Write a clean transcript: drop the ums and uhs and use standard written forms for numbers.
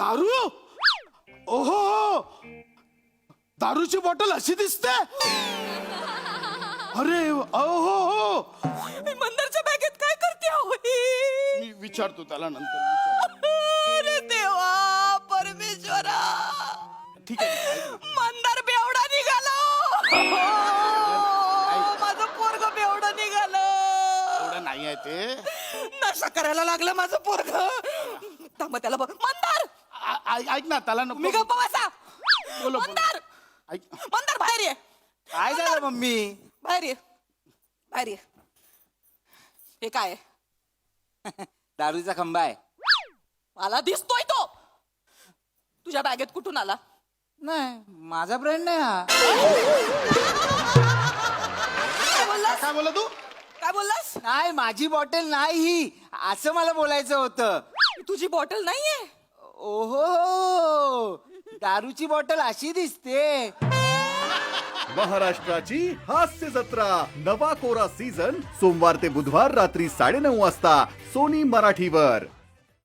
दारू? ओहो, दारूची बॉटल अशी दिसते? अरे ओहो, मंदारच्या बॅगेत काय करते हो मी विचारतो त्याला नंतर. अरे देवा परमेश्वरा, ठीक आहे. मंदार बेवडा निघालो. माझं पोरग बेवडा निघालं. एवढं नाही आहे ते. नशा करायला लागलं माझं पोरग. थांबा त्याला बघ. मंदार ऐक ना, त्याला नको. मी गप्पा बसा. बोलो. मंदार ऐक. मंदार बाहेर ये. काय झालं मम्मी? बाहेर ये, बाहेर ये. हे काय दारूचा खंबा आहे. मला दिसतोय तो. तुझ्या बॅगेत कुठून आला? नाही, माझा ब्रँड नाही हा. काय बोललास? काय बोला तू? काय बोललास? नाही, माझी बॉटल नाही ही, असं मला बोलायचं होतं. तुझी बॉटल नाहीये. ओहो, दारूची बॉटल अशी दिसते. महाराष्ट्राची हास्य जत्रा नवा कोरा सीझन सोमवार ते बुधवार रात्री 9:30 वाजता सोनी मराठीवर.